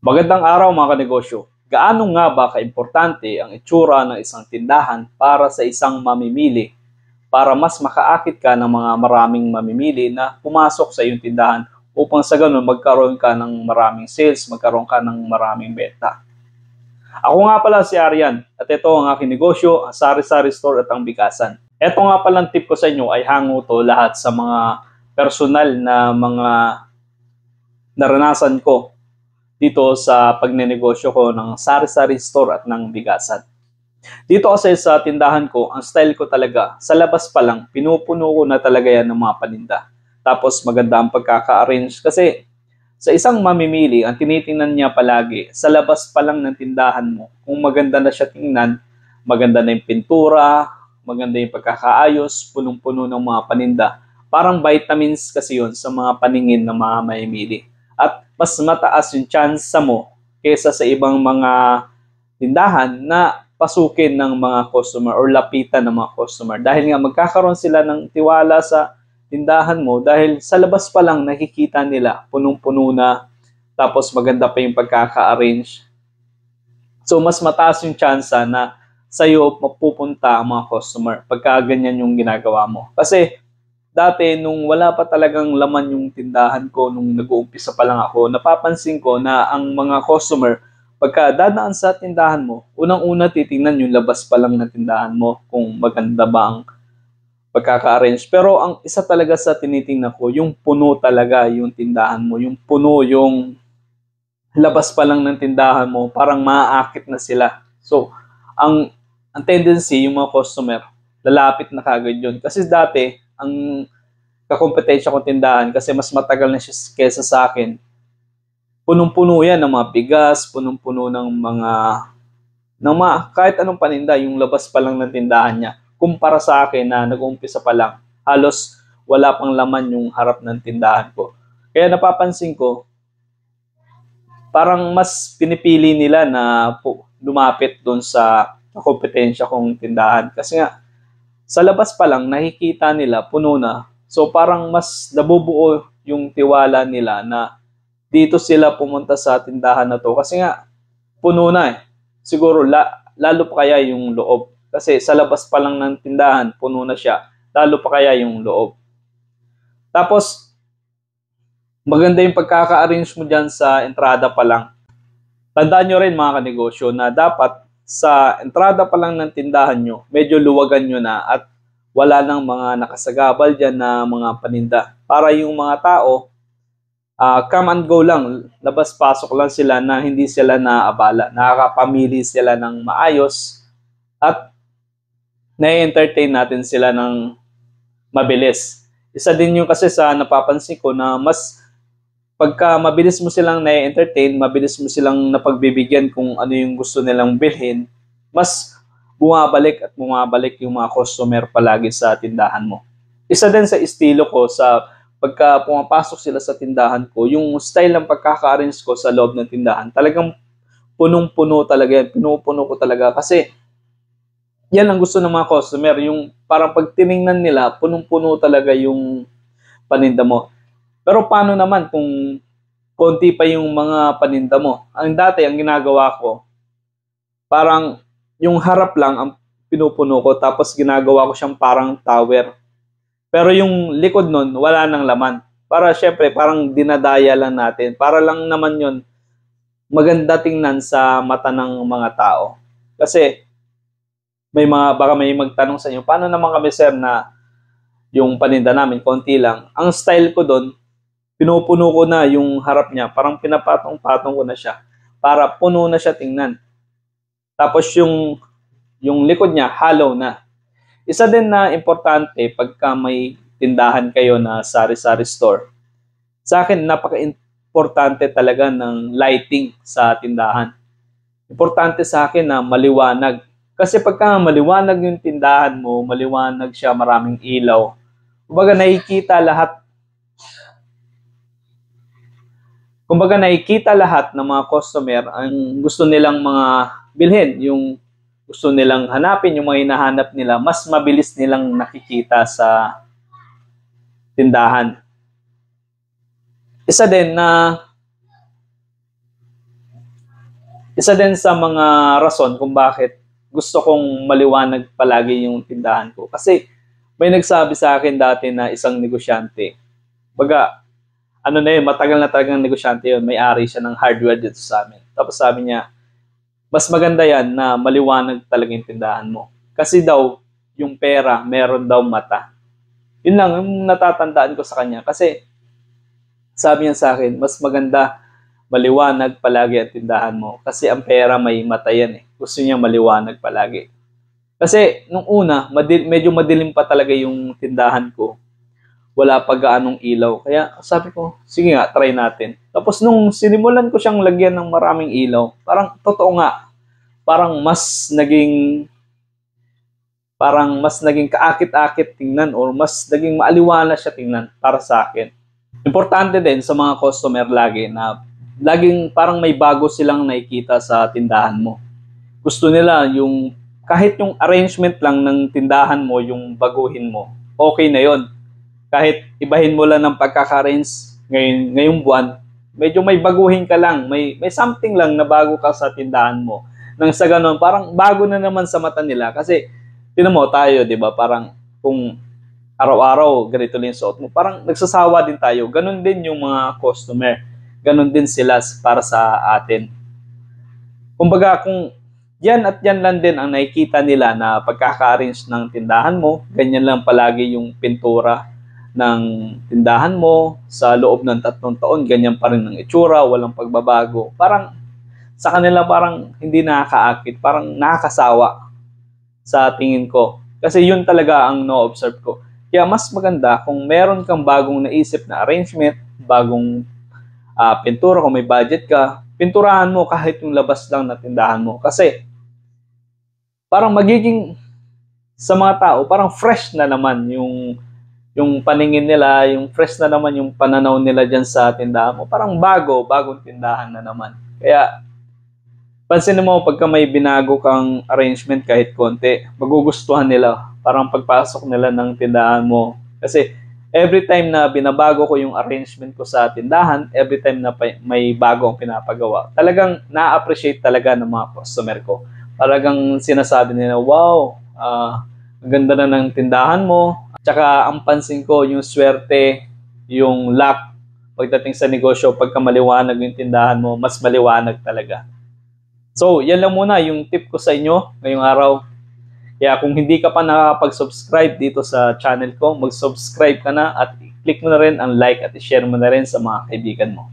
Magandang araw mga kanegosyo. Gaano nga ba kaimportante ang itsura ng isang tindahan para sa isang mamimili para mas makaakit ka ng mga maraming mamimili na pumasok sa iyong tindahan upang sa ganun magkaroon ka ng maraming sales, magkaroon ka ng maraming benta. Ako nga pala si Arian at ito ang aking negosyo, ang Sari-Sari Store at ang Bikasan. Ito nga palang tip ko sa inyo ay hango to lahat sa mga personal na mga naranasan ko dito sa pagnenegosyo ko ng Sari-Sari Store at ng Bigasan. Dito kasi sa tindahan ko, ang style ko talaga, sa labas pa lang, pinupuno ko na talaga yan ng mga paninda. Tapos maganda ang pagkaka-arrange kasi sa isang mamimili, ang tinitingnan niya palagi, sa labas pa lang ng tindahan mo, kung maganda na siya tingnan, maganda na yung pintura, maganda yung pagkakaayos, punong-puno ng mga paninda. Parang vitamins kasi yun sa mga paningin ng mga mamimili. At mas mataas yung chance mo kaysa sa ibang mga tindahan na pasukin ng mga customer or lapitan ng mga customer. Dahil nga magkakaroon sila ng tiwala sa tindahan mo dahil sa labas pa lang nakikita nila punong-puno na tapos maganda pa yung pagkaka-arrange. So mas mataas yung chance na sa'yo mapupunta ang mga customer pagka ganyan yung ginagawa mo. Kasi dati, nung wala pa talagang laman yung tindahan ko, nung nag-uumpisa pa lang ako, napapansin ko na ang mga customer, pagka dadaan sa tindahan mo, unang-una titingnan yung labas pa lang ng tindahan mo, kung maganda ba ang pagkaka-arrange. Pero ang isa talaga sa tinitingnan ko, yung puno talaga yung tindahan mo, yung puno yung labas pa lang ng tindahan mo, parang maaakit na sila. So, ang tendency, yung mga customer, lalapit na kagad yun. Kasi dati, ang kakompetensya kong tindahan kasi mas matagal na siya kesa sa akin. Punong-puno yan ng mga bigas, punong-puno ng mga kahit anong paninda, yung labas pa lang ng tindahan niya. Kumpara sa akin na nag-uumpisa pa lang, halos wala pang laman yung harap ng tindahan ko. Kaya napapansin ko, parang mas pinipili nila na lumapit doon sa kompetensya kong tindahan. Kasi nga, sa labas pa lang, nakikita nila, puno na. So parang mas nabubuo yung tiwala nila na dito sila pumunta sa tindahan na to. Kasi nga, puno na eh. Siguro lalo pa kaya yung loob. Kasi sa labas pa lang ng tindahan, puno na siya. Lalo pa kaya yung loob. Tapos, maganda yung pagkaka-arrange mo dyan sa entrada pa lang. Tandaan nyo rin mga kanegosyo na dapat sa entrada pa lang ng tindahan nyo, medyo luwagan nyo na at wala nang mga nakasagabal dyan na mga paninda. Para yung mga tao, come and go lang, labas-pasok lang sila na hindi sila naabala. Nakakapamili sila ng maayos at na-entertain natin sila ng mabilis. Isa din yung kasi sa napapansin ko na mas pagka mabilis mo silang na-entertain, mabilis mo silang napagbibigyan kung ano yung gusto nilang bilhin, mas bumabalik yung mga customer palagi sa tindahan mo. Isa din sa estilo ko sa pagka pumapasok sila sa tindahan ko, yung style ng pagkaka-arrange ko sa loob ng tindahan, talagang punong-puno talaga yan. Pinupuno ko talaga kasi yan ang gusto ng mga customer. Yung parang pag tiningnan nila, punong-puno talaga yung paninda mo. Pero paano naman kung konti pa yung mga paninda mo? Ang dati, ang ginagawa ko, parang yung harap lang ang pinupuno ko tapos ginagawa ko siyang parang tower. Pero yung likod nun, wala nang laman. Para syempre, parang dinadaya lang natin. Para lang naman yun maganda tingnan sa mata ng mga tao. Kasi baka may magtanong sa inyo, paano naman kami sir na yung paninda namin, konti lang. Ang style ko doon, pinupuno ko na yung harap niya, parang pinapatong-patong ko na siya para puno na siya tingnan. Tapos yung likod niya, hollow na. Isa din na importante pagka may tindahan kayo na sari-sari store. Sa akin, napaka-importante talaga ng lighting sa tindahan. Importante sa akin na maliwanag. Kasi pagka maliwanag yung tindahan mo, maliwanag siya, maraming ilaw, kumbaga nakikita lahat ng mga customer ang gusto nilang mga bilhin, yung gusto nilang hanapin, yung mga hinahanap nila, mas mabilis nilang nakikita sa tindahan. Isa din na Isa din sa mga rason kung bakit gusto kong maliwanag palagi yung tindahan ko. Kasi may nagsabi sa akin dati na isang negosyante. Baga, ano na yun, matagal na talagang negosyante yun. May-ari siya ng hardware dito sa amin. Tapos sabi niya, mas maganda yan na maliwanag talaga yung tindahan mo. Kasi daw, yung pera, meron daw mata. Yun lang, yung natatandaan ko sa kanya. Kasi sabi niya sa akin, mas maganda maliwanag palagi ang tindahan mo. Kasi ang pera may mata yan eh. Gusto niya maliwanag palagi. Kasi nung una, medyo madilim pa talaga yung tindahan ko. Wala pa gaanong ilaw. Kaya sabi ko, sige nga, try natin. Tapos nung sinimulan ko siyang lagyan ng maraming ilaw, parang totoo nga, parang mas naging kaakit-akit tingnan or mas naging maaliwalas siya tingnan para sa akin. Importante din sa mga customer lagi na laging parang may bago silang nakikita sa tindahan mo. Gusto nila yung kahit yung arrangement lang ng tindahan mo, yung baguhin mo, okay na yon. Kahit ibahin mo lang ng pagkaka-arrange ngayong buwan, medyo may baguhin ka lang, may something lang na bago ka sa tindahan mo. Nang sa ganun, parang bago na naman sa mata nila. Kasi, tinan mo tayo, di ba? Parang kung araw-araw, ganito lang yung suot mo, parang nagsasawa din tayo. Ganun din yung mga customer. Ganun din sila para sa atin. Kumbaga, kung yan at yan lang din ang nakikita nila na pagkaka-arrange ng tindahan mo, ganyan lang palagi yung pintura ng tindahan mo, sa loob ng 3 taon, ganyan pa rin ang itsura, walang pagbabago. Parang sa kanila parang hindi nakakaakit, parang nakakasawa sa tingin ko. Kasi yun talaga ang no-observe ko. Kaya mas maganda kung meron kang bagong naisip na arrangement, bagong pintura, kung may budget ka, pinturahan mo kahit yung labas lang na tindahan mo. Kasi parang magiging sa mga tao, parang fresh na naman yung paningin nila, yung fresh na naman yung pananaw nila dyan sa tindahan mo. Parang bagong tindahan na naman. Kaya, pansin mo, pagka may binago kang arrangement kahit konti, magugustuhan nila. Parang pagpasok nila ng tindahan mo. Kasi, every time na binabago ko yung arrangement ko sa tindahan, every time na may bago ang pinapagawa, talagang na-appreciate talaga ng mga customer ko. Talagang sinasabi nila, wow, ang ganda na ng tindahan mo. Tsaka ang pansin ko, yung swerte, yung luck, pagdating sa negosyo, pagka maliwanag yung tindahan mo, mas maliwanag talaga. So, yan lang muna yung tip ko sa inyo ngayong araw. Kaya kung hindi ka pa nakapag-subscribe dito sa channel ko, mag-subscribe ka na at i-click mo na rin ang like at i-share mo na rin sa mga kaibigan mo.